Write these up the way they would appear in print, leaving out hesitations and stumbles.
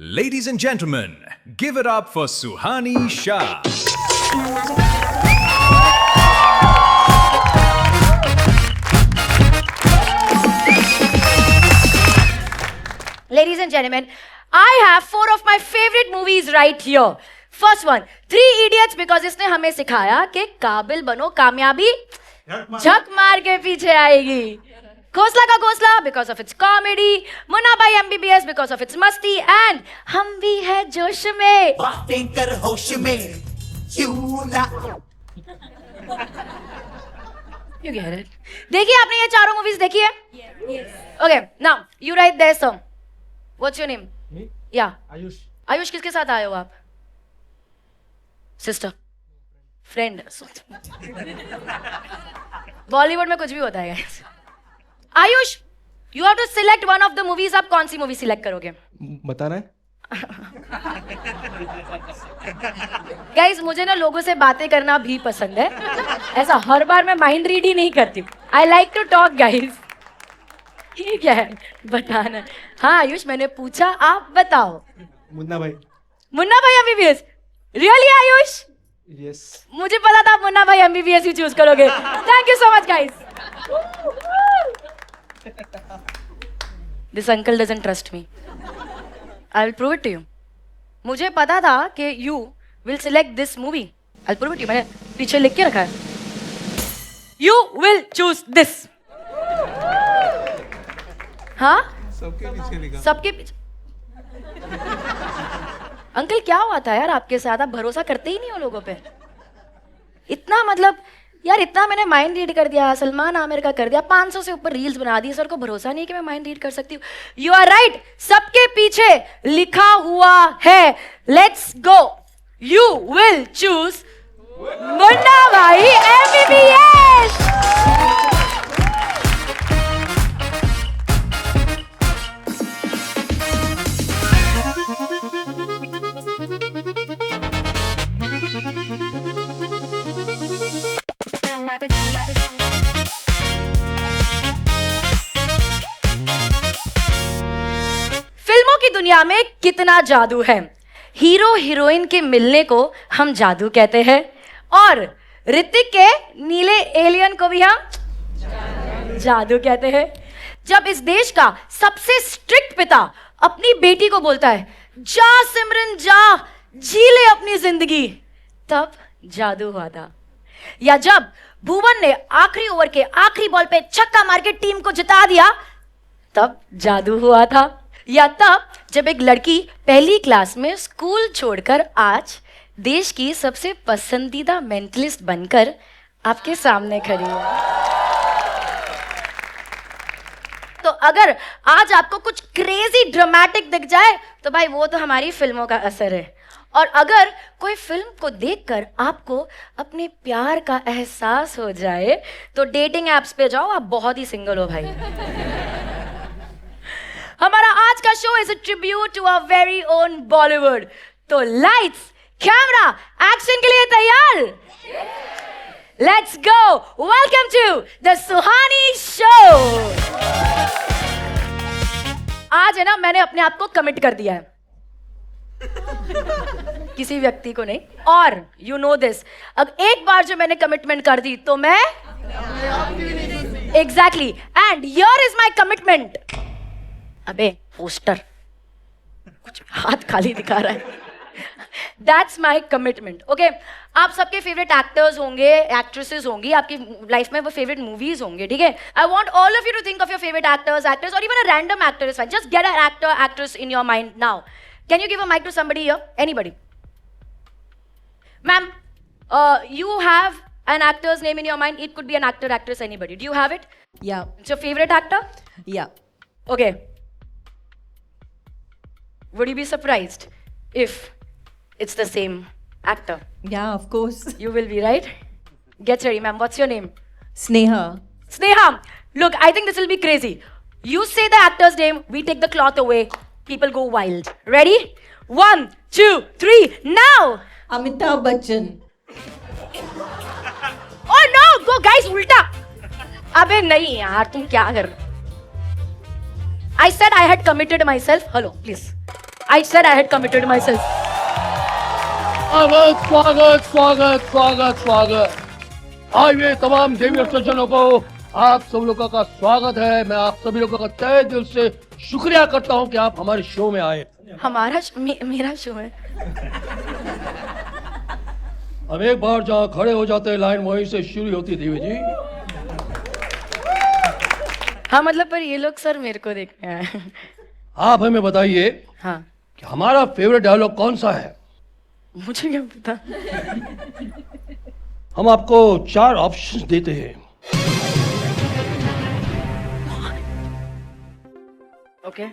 Ladies and gentlemen, give it up for Suhani Shah. Ladies and gentlemen, I have 4 of my favorite movies right here. First one, 3 Idiots, because इसने हमें सिखाया कि काबिल बनो, कामयाबी झक मार के पीछे आएगी. घोसला का घोसला because of its comedy, Munna भाई MBBS because of its मस्ती, and हम भी है जोश में. बातें कर होश में क्यों ना. You get it? देखिए आपने ये चारों मूवीज देखी है? Yes. Okay, now you write their song. What's your name? Me? Yeah. Ayush. Ayush किसके साथ आए हो आप? Sister, friend. बॉलीवुड में कुछ भी होता है. Ayush, you have to select one of the movies. आप कौन सी मूवी सिलेक्ट करोगे? बताना है. गाइस, मुझे ना लोगों से बातें करना भी पसंद है. ऐसा हर बार मैं माइंड रीड ही नहीं करती. I like to talk guys. ठीक है, बताना. हाँ आयुष, मैंने पूछा, आप बताओ. मुन्ना भाई. Munna Bhai MBBS. Really Ayush? Yes. मुझे पता था आप मुन्ना भाई एमबीबीएस ही चूज करोगे. Thank you so much guys. This uncle doesn't trust me. I will prove it to you. मुझे पता था कि you will select this movie. I will prove it to you. मैंने पीछे लिख के रखा है. You will choose this. हाँ, सबके पीछे लिखा. सबके पीछे. अंकल क्या हुआ था यार आपके साथ? आप भरोसा करते ही नहीं हो लोगों पे. इतना मतलब यार, इतना मैंने माइंड रीड कर दिया, सलमान आमिर का कर दिया, 500 से ऊपर रील्स बना दी. सर को भरोसा नहीं कि मैं माइंड रीड कर सकती हूँ. यू आर राइट, सबके पीछे लिखा हुआ है. Let's go. You will choose Munna Bhai MBBS. फिल्मों की दुनिया में कितना जादू है. हीरो हीरोइन के मिलने को हम जादू कहते हैं, और ऋतिक के नीले एलियन को भी हम जादू कहते हैं. जब इस देश का सबसे स्ट्रिक्ट पिता अपनी बेटी को बोलता है, जा सिमरन जा, जी ले अपनी जिंदगी, तब जादू हुआ था. या जब भुवन ने आखिरी ओवर के आखिरी बॉल पे छक्का मार के टीम को जिता दिया, तब जादू हुआ था. या तब जब एक लड़की पहली क्लास में स्कूल छोड़कर आज देश की सबसे पसंदीदा मेंटलिस्ट बनकर आपके सामने खड़ी है. तो अगर आज आपको कुछ क्रेजी ड्रामेटिक दिख जाए तो भाई वो तो हमारी फिल्मों का असर है. और अगर कोई फिल्म को देखकर आपको अपने प्यार का एहसास हो जाए तो डेटिंग एप्स पे जाओ, आप बहुत ही सिंगल हो भाई. हमारा आज का show is a tribute to our very own Bollywood. तो लाइट्स, कैमरा, एक्शन के लिए तैयार? Let's go. Welcome to the Suhani show. आज है ना, मैंने अपने आप को कमिट कर दिया है. किसी व्यक्ति को नहीं. और यू नो दिस, अब एक बार जो मैंने कमिटमेंट कर दी तो मैं exactly. And here is my commitment. अबे पोस्टर कुछ हाथ खाली दिखा रहा है. That's my commitment. ओके, आप सबके फेवरेट एक्टर्स होंगे, एक्ट्रेसेस होंगी, आपकी लाइफ में वो फेवरेट मूवीज होंगे. ठीक है, I want all of you to think of your favourite actors, और even a random actor is fine. Just get a actor, actress in your mind now. Can you give a mic to somebody here? Anybody? Ma'am, you have an actor's name in your mind. It could be an actor, actress, anybody. Do you have it? Yeah, It's your favorite actor? yeah. Okay. Would you be surprised if it's the same actor? Yeah, of course. You will be, right? Get ready, ma'am. What's your name? Sneha. Sneha. Look, I think this will be crazy. You say the actor's name, we take the cloth away. People go wild. Ready? 1, 2, 3, now! Amitabh Bachchan. Oh no! Go guys, उल्टा! अबे नहीं यार, तुम क्या कर रहे हो? I said I had committed myself. Hello, please. I said I had committed myself. स्वागत स्वागत स्वागत स्वागत स्वागत आए हुए तमाम देवी और सज्जनों को आप सब लोगों का स्वागत है। मैं आप सभी लोगों का तहे दिल से शुक्रिया करता हूं कि आप हमारे शो में आए। हमारा मेरा शो है। अब एक बार जहाँ खड़े हो जाते हैं लाइन वहीं से शुरू होती देवी जी। हाँ मतलब पर ये लोग सर मेरे को देखने आए। आप हमें बताइए हाँ कि हमारा फेवरेट डायलॉग कौन सा है। मुझे क्या पता। हम आपको 4 ऑप्शंस देते हैं। Okay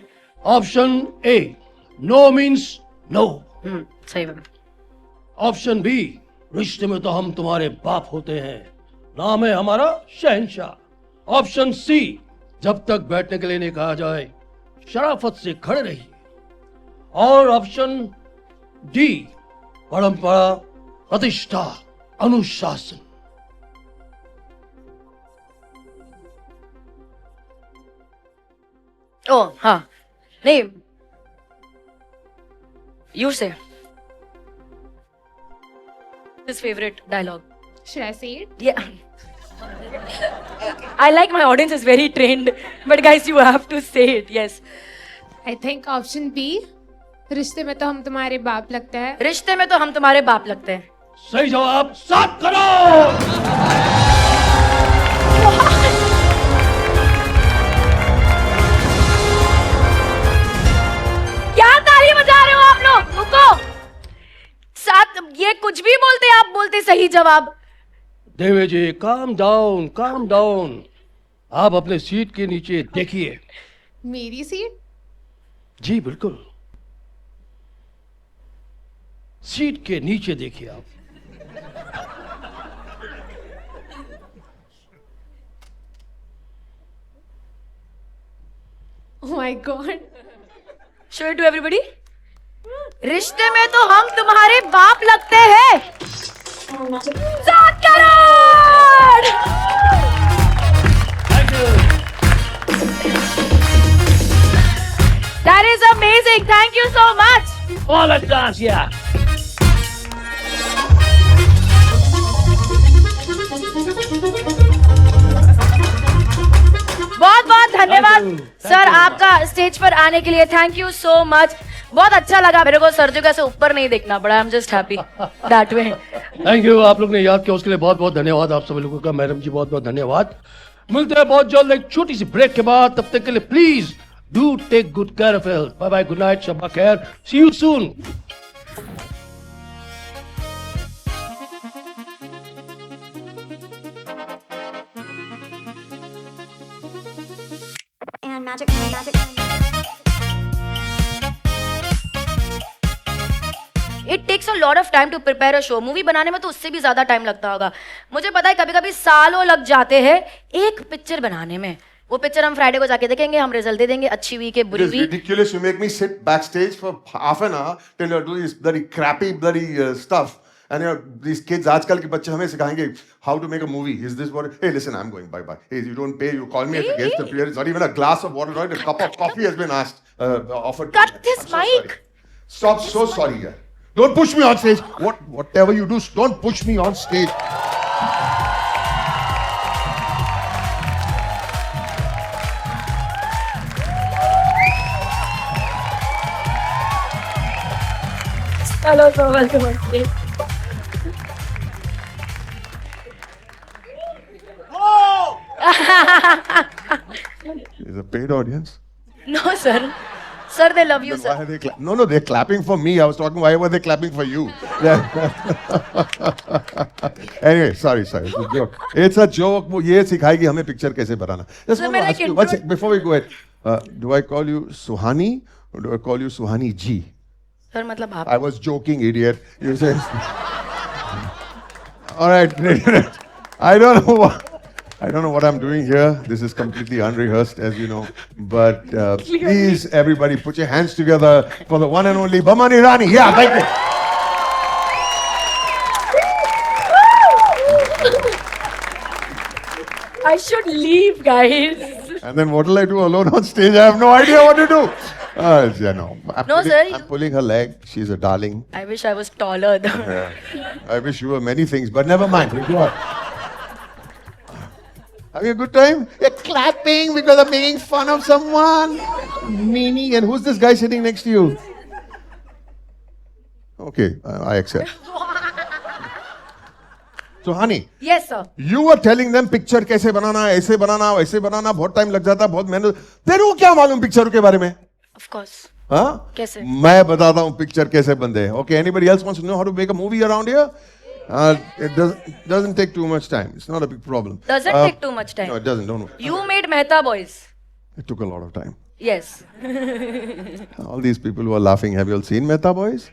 option A, no means no. सही बात। ऑप्शन बी, रिश्ते में तो हम तुम्हारे बाप होते हैं, नाम है हमारा शहंशाह। ऑप्शन सी, जब तक बैठने के लिए नहीं कहा जाए शराफत से खड़े रहिए। और ऑप्शन डी, परंपरा, प्रतिष्ठा, अनुशासन। ओ हाँ नहीं यू से his favorite dialogue. Should I say it? Yeah. I like my audience is very trained, but guys, you have to say it. Yes. I think option B. रिश्ते में तो हम तुम्हारे बाप लगते हैं। रिश्ते में तो हम तुम्हारे बाप लगते हैं। सही जवाब, 7 करोड़। क्या ताली बजा रहे हो आप लोग? रुको। 7 ये कुछ भी बोलते आप बोलते सही जवाब। देवे जी काम डाउन, काम डाउन। आप अपने सीट के नीचे देखिए। मेरी सीट? जी बिल्कुल, सीट के नीचे देखिए आप। Oh my God. Show it to everybody. रिश्ते में तो हम तुम्हारे बाप लगते हैं। 7 crore. That is amazing. Thank you so much. All at once, yeah. बहुत बहुत धन्यवाद सर आपका स्टेज पर आने के लिए। Thank you so much. बहुत अच्छा लगा मेरे को सर जी को ऐसे ऊपर नहीं देखना पड़ा। I am just happy that way. Thank you, आप लोग ने याद किया उसके लिए बहुत बहुत धन्यवाद। आप सभी लोगों का, मैडम जी बहुत बहुत धन्यवाद। मिलते हैं बहुत जल्द एक छोटी सी ब्रेक के बाद। तब तक के लिए please do take good care of health. Bye bye, good night, शब्बा खैर, see you soon. And magic, magic. It takes a lot of time to prepare a show. Movie बनाने में तो उससे भी ज्यादा टाइम लगता होगा। मुझे पता है कभी कभी सालों लग जाते हैं एक पिक्चर बनाने में। वो पिक्चर हम फ्राइडे को जाके देखेंगे, हम रिजल्ट दे देंगे, अच्छी हुई के बुरी It is हुई। ridiculous. You make me sit backstage for half an hour till you do this bloody crappy bloody stuff. And you know, these kids, आजकल के बच्चे हमें सिखाएंगे how to make a movie. Is this what? Hey, listen, I'm going. Bye bye. Hey, you don't pay. You call me as a guest appearance. Not even a glass of water. Not even a cup of coffee has been asked, offered. Cut me. this I'm so mic. sorry. Stop. So sorry. Yeah. Don't push me on stage. Whatever you do, don't push me on stage. Hello, sir. Welcome on stage. Is a paid audience. No, sir. Sir, they love you, Then why sir. are they no, they're clapping for me. I was talking, why were they clapping for you? Anyway, sorry. It's a joke. It's a joke. वो ये सिखाएगी हमें picture कैसे बनाना. Just want to मेरा ask you, एक one second, before we go ahead, do I call you Suhani or do I call you Suhani Ji? Sir, मतलब आप I was joking, idiot. You say. All right. I don't know what I'm doing here. This is completely unrehearsed, as you know. But please, everybody, put your hands together for the one and only Bamani Rani. Yeah, thank you. I should leave, guys. And then what will I do alone on stage? I have no idea what to do. Yeah, no. No, sir, you- I'm pulling her leg. She's a darling. I wish I was taller. Though. I wish you were many things, but never mind. Go on. Having a good time? You're clapping because I'm making fun of someone. Meanie. And who's this guy sitting next to you? Okay, I accept. So, honey, Yes, sir. you were telling them picture कैसे बनाना है, ऐसे बनाना, वैसे बनाना, बहुत time लग जाता है, बहुत मेहनत. तेरे को क्या मालूम पिक्चर के बारे में? Of course. हाँ? कैसे? मैं बताता हूँ पिक्चर कैसे बनते हैं. Okay, anybody else wants to know how to make a movie around here? It doesn't take too much time. It's not a big problem. Doesn't take too much time. No, it doesn't. Don't worry. You made Mehta Boys. It took a lot of time. Yes. All these people who are laughing, have you all seen Mehta Boys?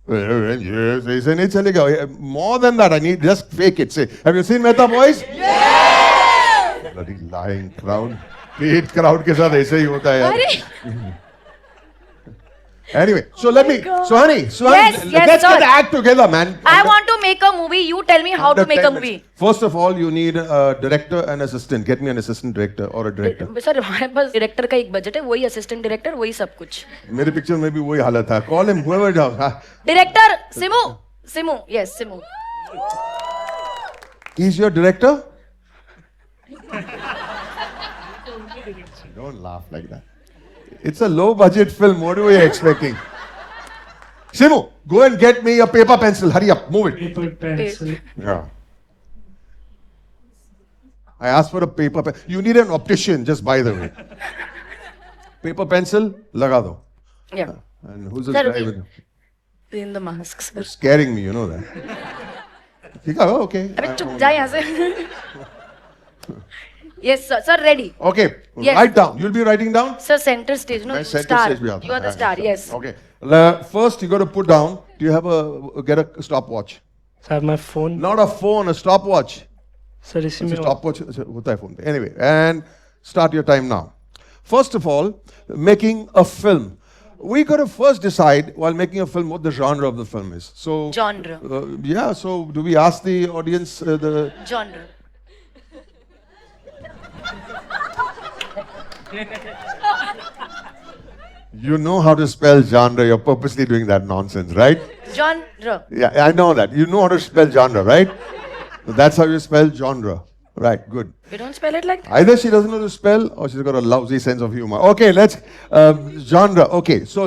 Yes. ऐसे नहीं चलेगा. More than that, I need just fake it. Say, have you seen Mehta Boys? Yes. Bloody lying crowd. Paid crowd के साथ ऐसे ही होता है यार. अरे Anyway, so let me. So honey, Yes, let's yes, get sir. the act together, man. I want to make a movie. You tell me how to Under make 10 a minutes. movie. First of all, you need a director and assistant. Get me an assistant director or a director. Sir हमारे पास director का एक budget है वही assistant director वही सब कुछ मेरे picture में भी वही हालत था. Call him, whoever it is. Director Simu yes Simu He's your director? Don't laugh like that. It's a low budget film. What are you expecting? Simu, go and get me a paper pencil. Hurry up, move it. Paper pencil. Yeah. I asked for a paper pen. You need an optician, just by the way. Paper pencil, laga do. yeah And who's this Sir, guy with you? in the mask sir Scaring me, you know that. ठीक है, okay. अबे चुप जा यहाँ से yes sir ready Okay, Yes. write down. You'll be writing down? sir center stage no मैं center star stage भी आता you are the हूँ. star yes Okay. First, you got to put down. Do you have get a stopwatch? Sir, my phone. Not a phone, a stopwatch. Sir, इसी It's में a stopwatch होता है phone पे. Anyway, and start your time now. First of all, making a film. We got to first decide while making a film what the genre of the film is. So genre yeah. So do we ask the audience the? genre You know how to spell genre. You're purposely doing that nonsense, right? genre Yeah, I know that. You know how to spell genre, right? That's how you spell genre. Right, good. we don't spell it like that Either she doesn't know to spell or she's got a lousy sense of humor. Okay, let's. Genre. Okay, so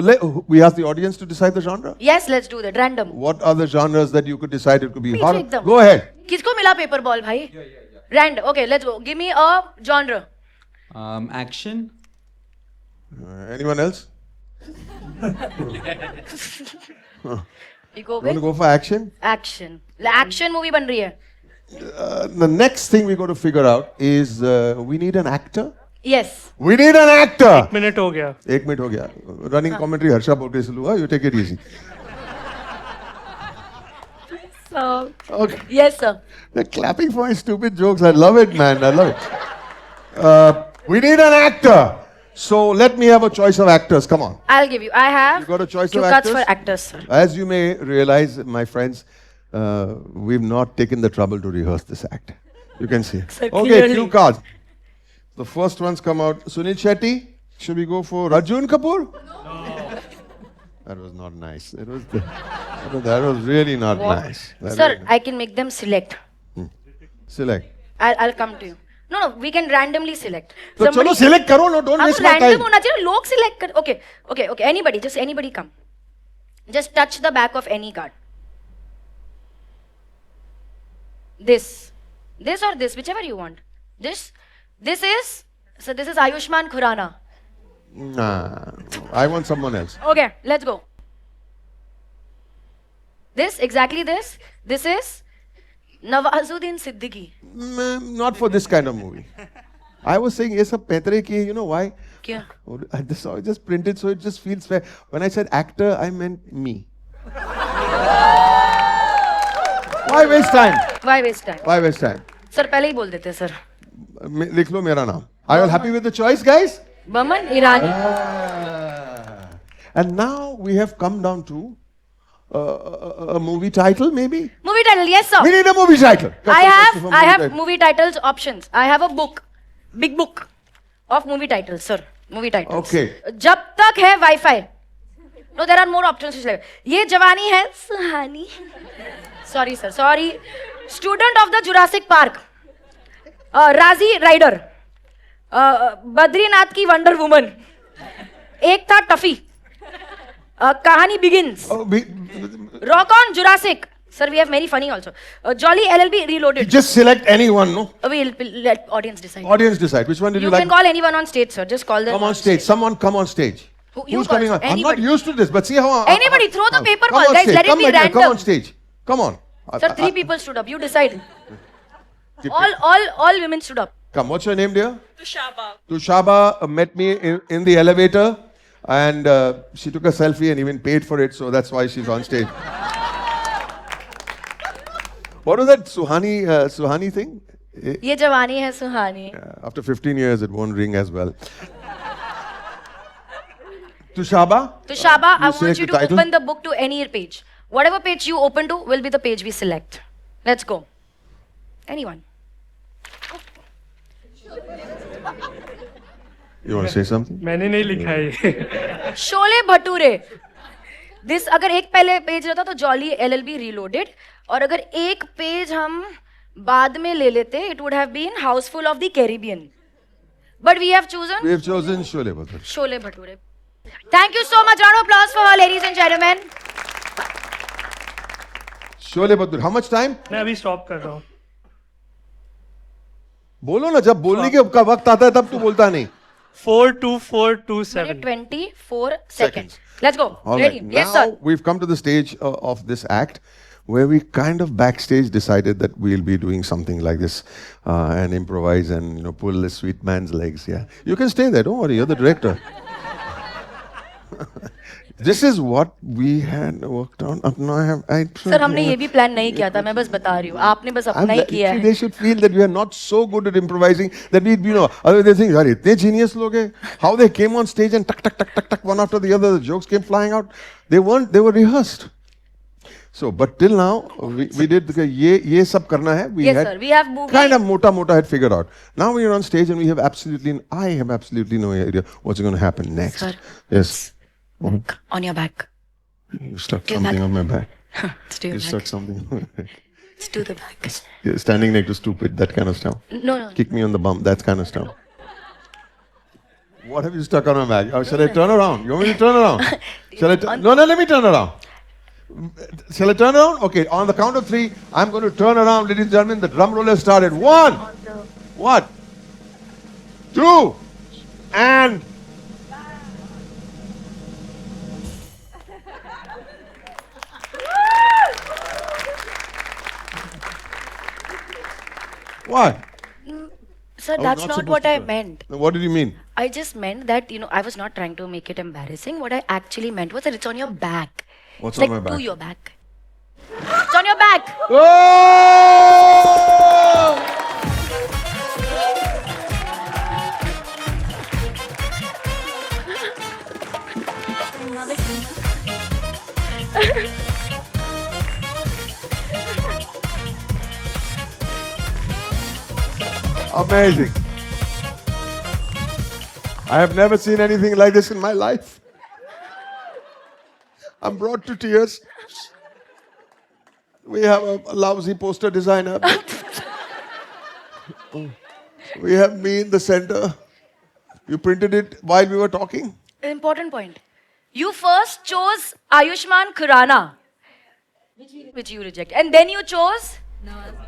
we ask the audience to decide the genre. yes let's do that random What are the genres that you could decide it could be? Please Horror? take them. Go ahead. किसको मिला paper ball भाई random okay let's go give me a genre Action. Anyone else? you go You want with to go for action? action action movie बन रही है The next thing we got to figure out is we need an actor. yes We need an actor. Minute हो गया. 1 minute हो गया. Running commentary Harsha Bhoteslu हुआ. You take it easy. so Okay. yes sir They're clapping for my stupid jokes. I love it, man. I love it. We need an actor. So let me have a choice of actors. Come on. I'll give you I have You got a choice two of cuts actors? for actors sir As you may realize, my friends, we've not taken the trouble to rehearse this act. You can see. Sir, Okay, clearly. cue cards. The first ones come out. Sunil Shetty. Should we go for Arjun Kapoor? No. That was not nice. That was really not nice. That sir was- I can make them select Select. I'll come to you no we can randomly select तो चलो select करो. No, don't हाँ waste तो my random time. होना चाहिए लोग select कर okay anybody just anybody come just touch the back of any card this or this whichever you want this is Ayushmann Khurrana Nah, I want someone else. okay let's go exactly this is Nawazuddin Siddiqui Not for this kind of movie. I was saying, ये सब पैतरे की, you know why? क्या I just printed so it just feels fair. When I said actor, I meant me. Why waste time? why waste time Why waste time? sir पहले ही बोल देते sir लिख लो मेरा नाम. Are you all happy with the choice, guys? Baman Irani And now we have come down to a movie title, maybe? movie title yes sir We need a movie title. I have Movie title. movie titles options. I have a book, big book of movie titles, sir. Movie titles. Okay. जब तक है wifi. No, there are more options. ये जवानी है सुहानी. Sorry sir, sorry. Student of the Jurassic Park. राजी rider. Badrinath की wonder woman. एक था टफी. कहानी begins. Oh, rock on Jurassic. Sir, we have many funny also. Jolly LLB Reloaded. just select anyone, no? We'll let audience decide. Audience decide. Which one did you You like? can call anyone on stage, sir. Just call them. Come on stage. Someone come on stage. Who- you Who's call, coming sir. on? I'm not Anybody. used to this, but see how. Anybody, throw the paper come ball, on guys. stage. Let it Come be right here. Come random. on stage. Come on. Sir, three people stood up. You decide. All women stood up. Come. What's your name, dear? Tushaba met me in the elevator, and she took a selfie and even paid for it. So that's why she's on stage. What was that Suhani thing? ये जवानी है सुहानी. After 15 years, it won't ring as well. Tushaba. Tushaba, I want select you the to title? open the book to any page. Whatever page you open to will be the page we select. Let's go. Anyone. You want to say something? मैंने नहीं लिखा है ये. Sholay bhature. This अगर एक पहले page रहता तो जॉली LLB रीलोडेड, और अगर एक पेज हम बाद में ले लेते it would have been Housefull of the Caribbean, but we have chosen We have chosen Sholay Bhature. Sholay Bhature. Thank you so much. Round of applause for ladies and gentleman. Sholay Bhature. How much time? मैं अभी stop कर रहा हूँ. बोलो ना, जब बोलने के का वक्त आता है तब तू बोलता नहीं. 42427. 24 seconds. Let's go. All Ready? right. Yes, Now sir. we've come to the stage of this act where we kind of backstage decided that we'll be doing something like this and improvise and pull the sweet man's legs. Yeah, you can stay there. Don't worry. You're the director. This is what we had worked on. Sir हमने ये भी plan नहीं किया था, मैं बस बता रही हूँ. आपने बस अपना ही किया है. They should feel that we are not so good at improvising that we, otherwise they think, "Yaar, itne genius log hai." How they came on stage and tuck, tuck, tuck, tuck, tuck, one after the other, the jokes came flying out. They were rehearsed. So, but till now, we did ye sab karna hai. Yes, sir. We have movie. Kind of mota had figured out. Now we are on stage and I have absolutely no idea what's going to happen next. Sir. Yes. On your back. You stuck Your something back. on my back. Let's do You your stuck back. something on my back. Let's do the back. You're standing next to stupid, that kind of stuff. No. Kick me on the bum, that kind of stuff. What have you stuck on my back? Oh, shall I turn around? You want me to turn around? Shall I No, let me turn around. Shall I turn around? Okay, on the count of 3, I'm going to turn around, ladies and gentlemen. The drum roll has started. 1, 2, and... What? Sir, I was that's not not supposed what to I do it. meant. What did you mean? I just meant that, I was not trying to make it embarrassing. What I actually meant was that it's on your back. What's It's on like my back? to your back. It's on your back. Oh! Amazing. I have never seen anything like this in my life. I'm brought to tears. We have a lousy poster designer. We have me in the center. You printed it while we were talking? Important point. You first chose Ayushmann Khurrana, which you reject, and then you chose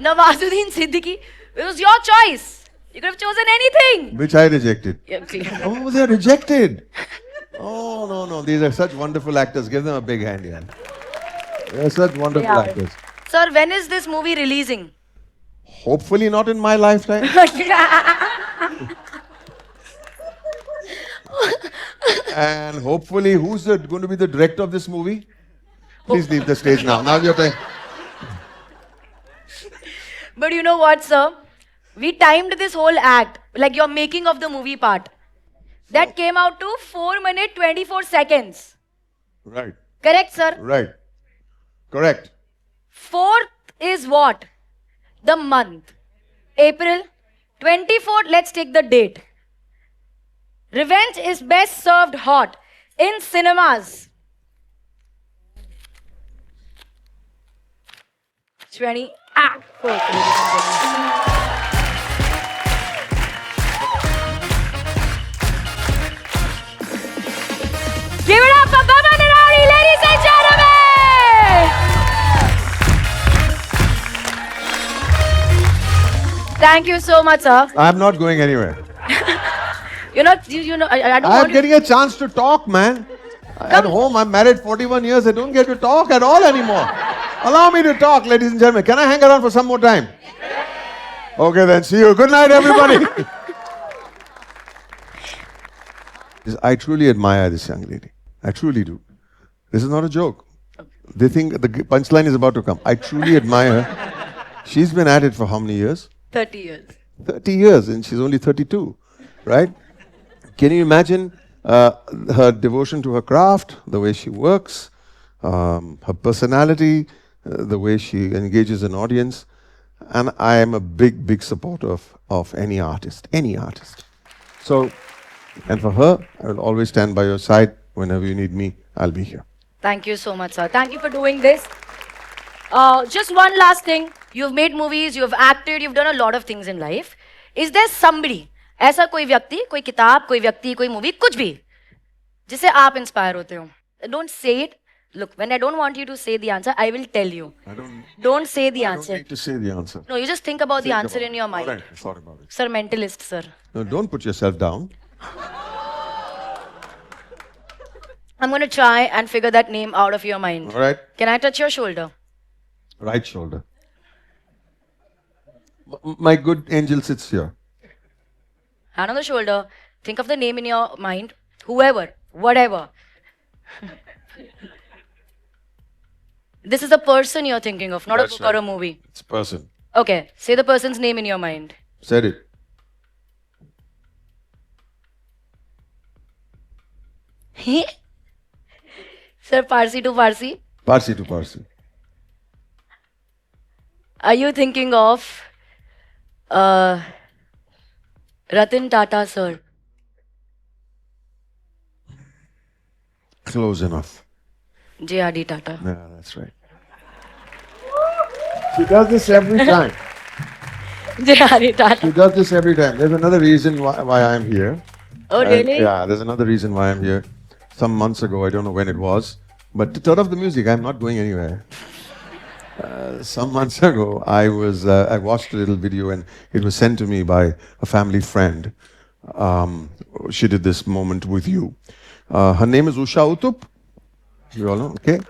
Nawazuddin Siddiqui. It was your choice. You could have chosen anything. Which I rejected. Yeah, clear. Oh, they're rejected. Oh, no. These are such wonderful actors. Give them a big hand, yeah. They're such wonderful Yeah. actors. Sir, when is this movie releasing? Hopefully not in my lifetime. And hopefully, who's going to be the director of this movie? Please leave the stage now. Now's your time. But you know what, sir? We timed this whole act, like your making of the movie part. That came out to 4 minutes 24 seconds. Right. Correct, sir? Right. Correct. 4th is what? The month. April. 24th, let's take the date. Revenge is best served hot in cinemas. 20 Act 4. ladies and gentlemen. Give it up for Baba Nirari, ladies and gentlemen! Thank you so much, sir. I'm not going anywhere. You know, I don't I'm want getting a chance to talk, man. At home, I'm married 41 years. I don't get to talk at all anymore. Allow me to talk, ladies and gentlemen. Can I hang around for some more time? Okay, then. See you. Good night, everybody. I truly admire this young lady. I truly do. This is not a joke. They think the punchline is about to come. I truly admire her. She's been at it for how many years? 30 years. 30 years, and she's only 32, right? Can you imagine her devotion to her craft, the way she works, her personality, the way she engages an audience? And I am a big, big supporter of any artist, any artist. So, and for her, I will always stand by your side. Whenever you need me, I'll be here. Thank you so much, sir. Thank you for doing this. Just one last thing. You've made movies, you've acted, you've done a lot of things in life. Is there somebody, ऐसा कोई व्यक्ति, कोई किताब, कोई व्यक्ति, कोई movie, कुछ भी, जिससे आप inspire होते हो? Don't say it. Look, when I don't want you to say the answer, I will tell you. Don't say the answer. I don't need to say the answer. No, you just think about the answer in your mind. All right, I thought about it. Sir, mentalist, sir. No, don't put yourself down. I'm going to try and figure that name out of your mind. All right. Can I touch your shoulder? Right shoulder. My good angel sits here. Hand on the shoulder. Think of the name in your mind. Whoever, whatever. This is a person you're thinking of, not That's a book or a right. movie. It's a person. Okay, say the person's name in your mind. Said it. Sir, Parsi to Parsi. Parsi to Parsi. Are you thinking of Ratan Tata, sir? Close enough. J.R.D. Tata. Yeah, that's right. She does this every time. J.R.D. Tata. She does this every time. There's another reason why I'm here. Oh, really? Yeah, there's another reason why I'm here. Some months ago, I don't know when it was, but to turn off the music, I'm not going anywhere. Some months ago, I watched a little video and it was sent to me by a family friend. She did this moment with you. Her name is Usha Uttup. You all know, okay?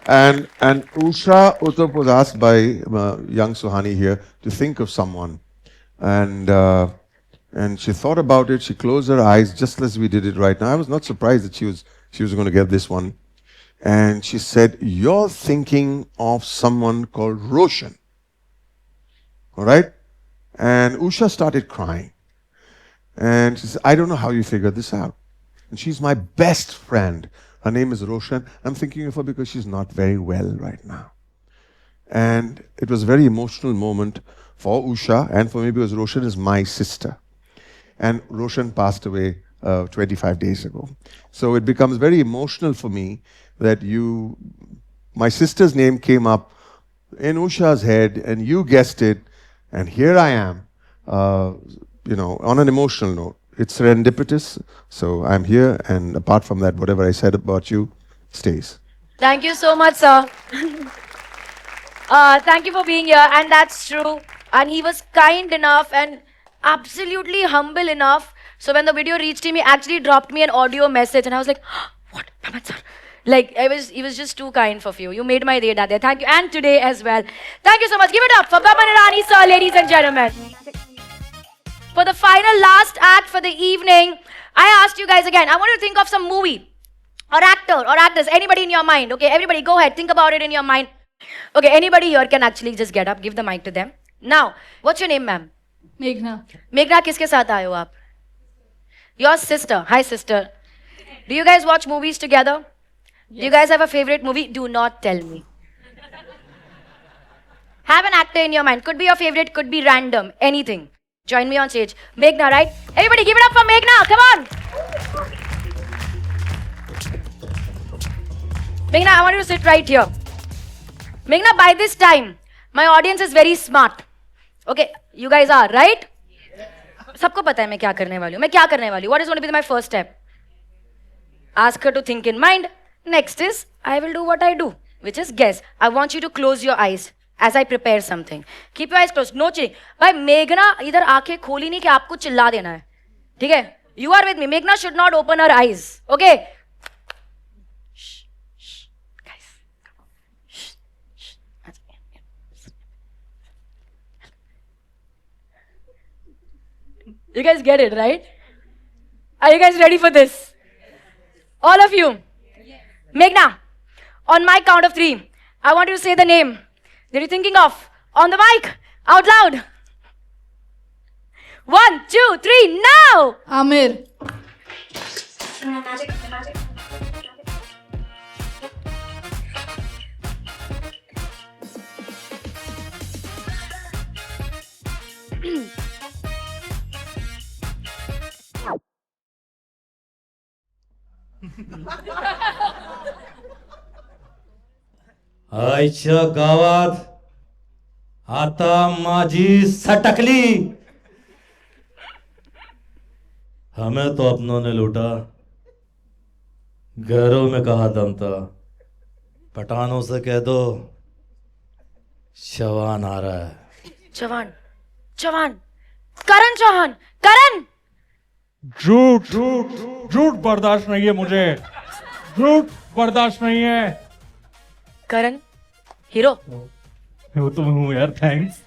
And Usha Uttup was asked by young Suhani here to think of someone. And she thought about it, she closed her eyes just as we did it right now. I was not surprised that she was going to get this one. And she said, you're thinking of someone called Roshan. All right? And Usha started crying. And she said, I don't know how you figured this out. And she's my best friend. Her name is Roshan. I'm thinking of her because she's not very well right now. And it was a very emotional moment for Usha and for me because Roshan is my sister. And Roshan passed away 25 days ago. So it becomes very emotional for me that my sister's name came up in Usha's head and you guessed it. And here I am, on an emotional note. It's serendipitous. So I'm here. And apart from that, whatever I said about you stays. Thank you so much, sir. Thank you for being here. And that's true. And he was kind enough and absolutely humble enough. So when the video reached him, he actually dropped me an audio message. And I was like, what? Pramad sir? Like, he was just too kind for you. You made my day that day. Thank you. And today as well. Thank you so much. Give it up for Baba Nirani, sir, ladies and gentlemen. For the final last act for the evening, I asked you guys again, I want you to think of some movie or actor or actress, anybody in your mind. Okay, everybody go ahead, think about it in your mind. Okay, anybody here can actually just get up, give the mic to them. Now, what's your name, ma'am? Meghna. Meghna, किसके साथ आए हो आप? Your sister. Hi, sister. Do you guys watch movies together? Yes. Do you guys have a favorite movie? Do not tell me. Have an actor in your mind. Could be your favorite, could be random, anything. Join me on stage. Meghna, right? Everybody give it up for Meghna. Come on. Meghna, I want you to sit right here. Meghna, by this time, my audience is very smart. Okay, you guys are, right? सबको पता है मैं क्या करने वाली हूँ. मैं क्या करने वाली हूँ. What is going to be my first step? Ask her to think in mind. Next is, I will do what I do, which is guess. I want you to close your eyes as I prepare something. Keep your eyes closed. No cheating. भाई मेघना इधर आंखें खोली नहीं कि आपको चिल्ला देना है. ठीक है? You are with me. Meghna should not open her eyes. Okay? You guys get it, right? Are you guys ready for this? All of you. Meghna, on my count of 3, I want you to say the name that you're thinking of on the mic, out loud. 1, 2, 3, now! Amir. आईच्या गावात आता माझी सटकली. हमें तो अपनों ने लूटा, घरों में कहा दम था. पठानों से कह दो जवान आ रहा है. जवान, जवान, करण चौहान, करण! झूठ झूठ झूठ बर्दाश्त नहीं है मुझे. झूठ बर्दाश्त नहीं है. करण, हीरो. वो तो मैं हूँ यार. थैंक्स.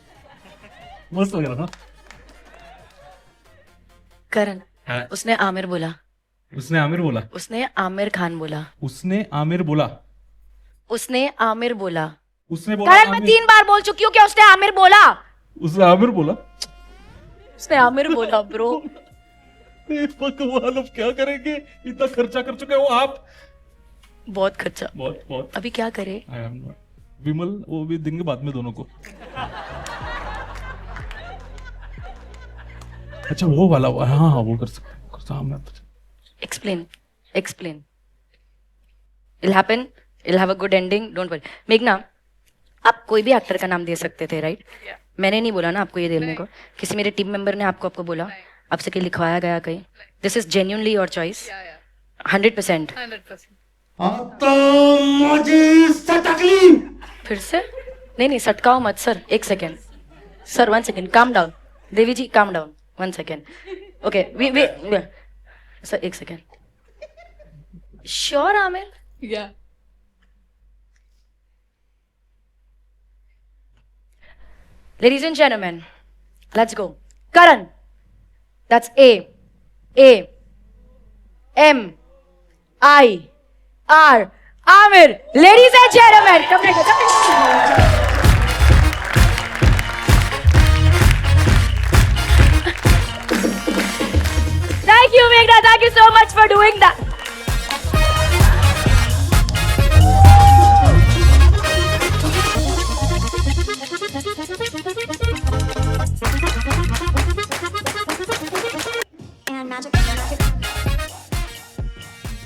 मस्त लग रहा ना. करण, उसने आमिर बोला. उसने आमिर बोला. उसने आमिर खान बोला. उसने आमिर बोला. उसने आमिर बोला. उसने बोला. करण, मैं 3 बार बोल चुकी हूँ कि उसने आमिर बोला. उसने आमिर बोला. उसने आमिर बोला ब्रो. भगवान अब क्या करेंगे. इतना खर्चा कर चुके हो आप. बहुत खर्चा. बहुत बहुत. अभी क्या करे. विमल वो भी देंगे बाद में दोनों को. अच्छा वो वाला. हाँ हाँ वो कर सकते. Explain. It'll happen. It'll have a good ending. Don't worry. मेघना, आप कोई भी एक्टर का नाम दे सकते थे, राइट? मैंने नहीं बोला ना आपको ये देने को. किसी मेरे टीम मेंबर ने आपको बोला. आपसे कहीं लिखवाया गया कहीं. This is genuinely your choice. 100%. आता माझी सटकली. फिर से? नहीं सटकाओ मत sir. 1 second sir. 1 second. Calm down. Devi ji calm down. 1 second. Okay we sir 1 second. Sure Aamir? Yeah. Ladies and gentlemen, let's go. Karan. That's A M I R. Amir. Ladies and gentlemen, come here. Thank you, Meghna. Thank you so much for doing that.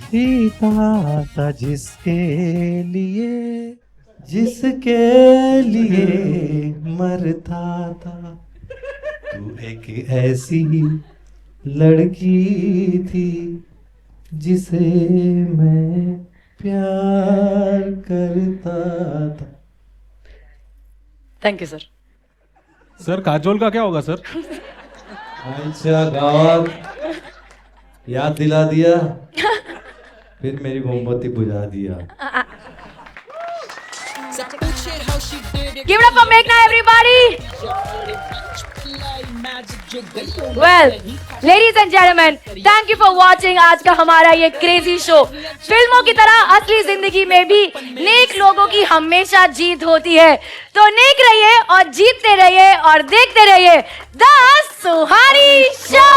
Sita था जिसके लिए मरता था. तू एक ऐसी लड़की थी जिसे मैं प्यार करता था. Thank you, sir. Sir Kajol का क्या होगा सर. अच्छा गावात याद दिला दिया. फिर मेरी मोमबत्ती बुझा दिया. Give it up for Meghna, everybody. Well, ladies and gentlemen, thank you for watching आज का हमारा ये क्रेजी शो. फिल्मों की तरह असली जिंदगी में भी नेक लोगों की हमेशा जीत होती है. तो नेक रहिए और जीतते रहिए और देखते रहिए द सुहानी शो.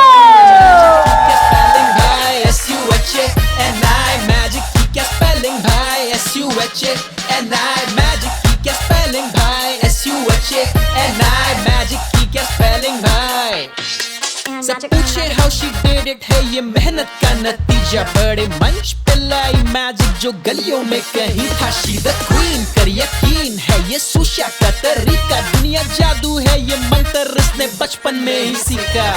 and सब पूछे how she did it है ये मेहनत का नतीजा बड़े मंच पे लाई मैजिक जो गलियों में कहीं था she the queen कर यकीन है ये सुशा का तरीका दुनिया जादू है ये मंत्र इसने बचपन में ही सीखा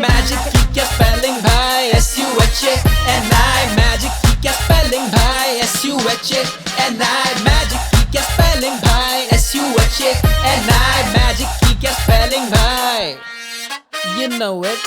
मैजिक की क्या स्पेलिंग भाई S-U-H-A-N-I मैजिक की क्या स्पेलिंग भाई S-U-H-A-N-I मैजिक की क्या स्पेलिंग भाई S-U-H-A-N-I मैजिक की क्या स्पेलिंग भाई You know it